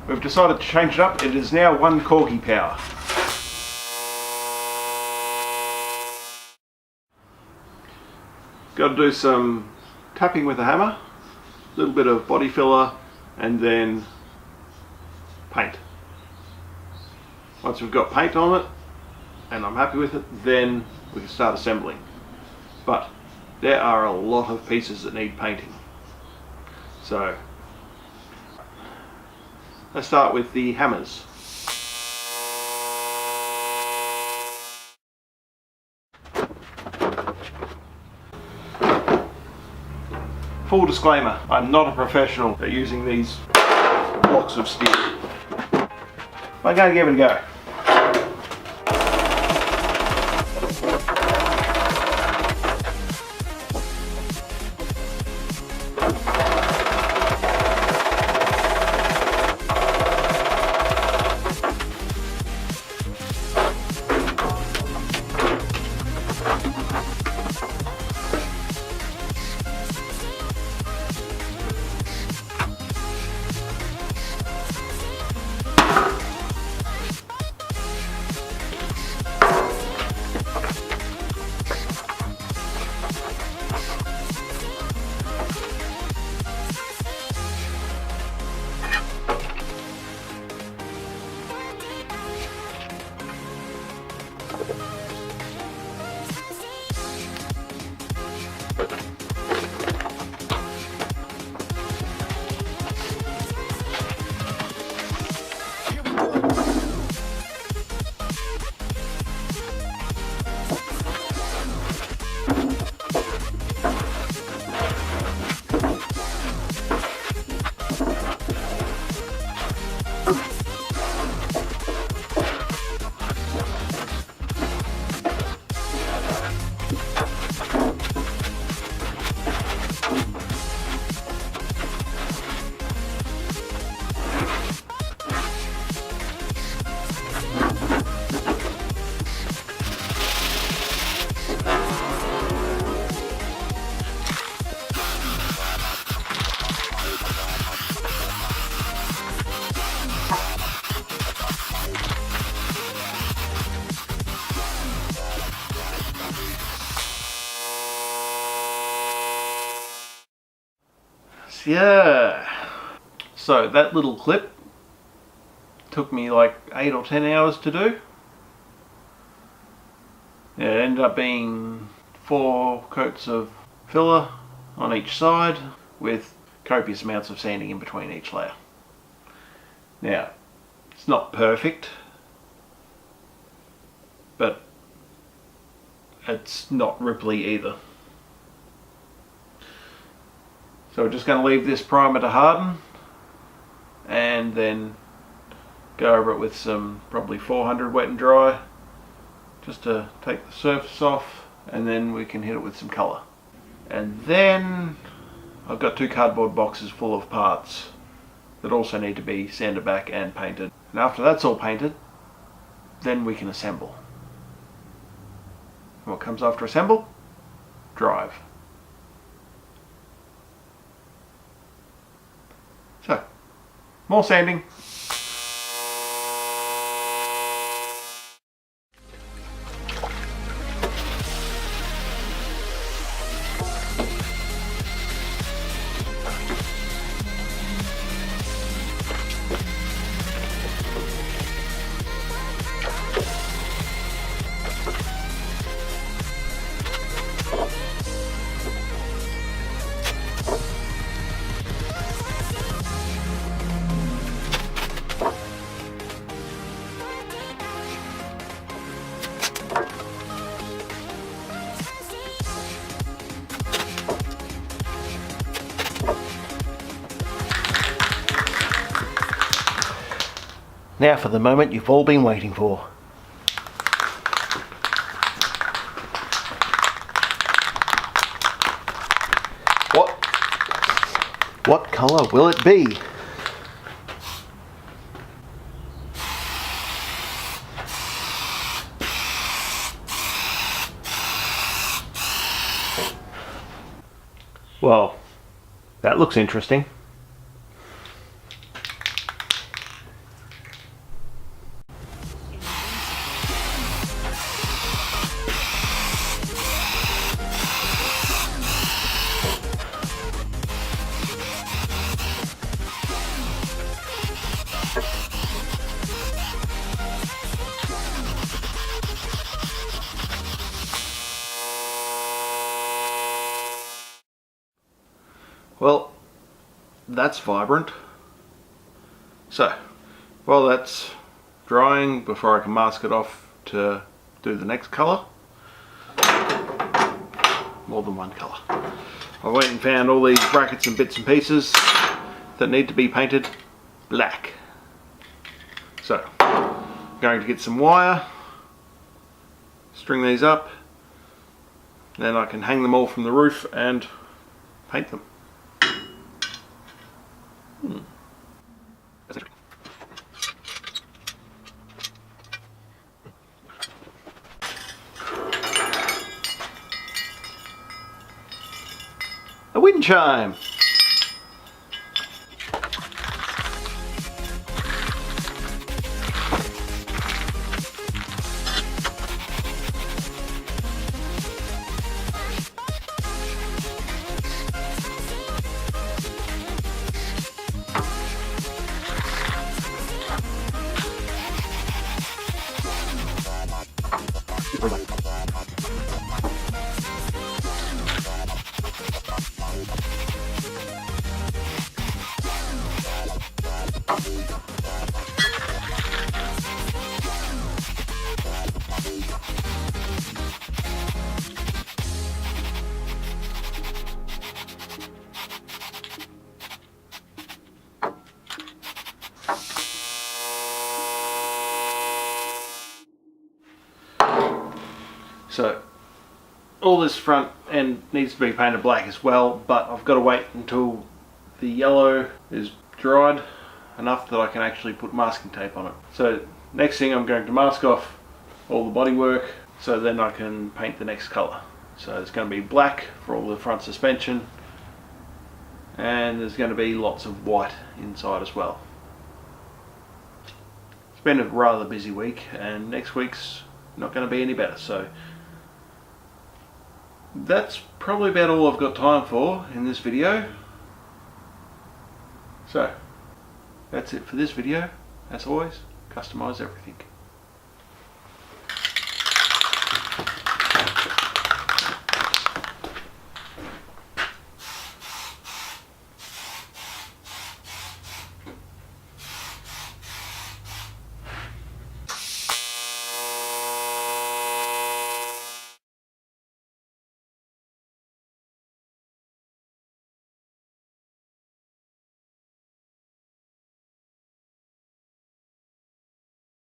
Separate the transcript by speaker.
Speaker 1: we've decided to change it up. It is now 1 corgi power. Got to do some tapping with a hammer, a little bit of body filler, and then paint. Once we've got paint on it and I'm happy with it, then we can start assembling. But there are a lot of pieces that need painting. So let's start with the hammers. Full disclaimer, I'm not a professional at using these blocks of steel. I'm going to give it a go. Yeah, so that little clip took me like 8 or 10 hours to do. Yeah, it ended up being 4 coats of filler on each side with copious amounts of sanding in between each layer. Now, it's not perfect, but it's not ripply either. So we're just going to leave this primer to harden and then go over it with some probably 400 wet and dry just to take the surface off, and then we can hit it with some colour. And then I've got 2 cardboard boxes full of parts that also need to be sanded back and painted. And after that's all painted, then we can assemble. And what comes after assemble? Drive. So, more sanding. Now for the moment you've all been waiting for. What colour will it be? Well, that looks interesting. Well, that's vibrant. So, while that's drying, before I can mask it off to do the next colour, more than one colour, I went and found all these brackets and bits and pieces that need to be painted black. So, I'm going to get some wire, string these up, then I can hang them all from the roof and paint them. A wind chime! So all this front end needs to be painted black as well, but I've got to wait until the yellow is dried enough that I can actually put masking tape on it. So next thing, I'm going to mask off all the bodywork so then I can paint the next colour. So it's going to be black for all the front suspension, and there's going to be lots of white inside as well. It's been a rather busy week, and next week's not going to be any better, so that's probably about all I've got time for in this video. So that's it for this video. As always, customize everything.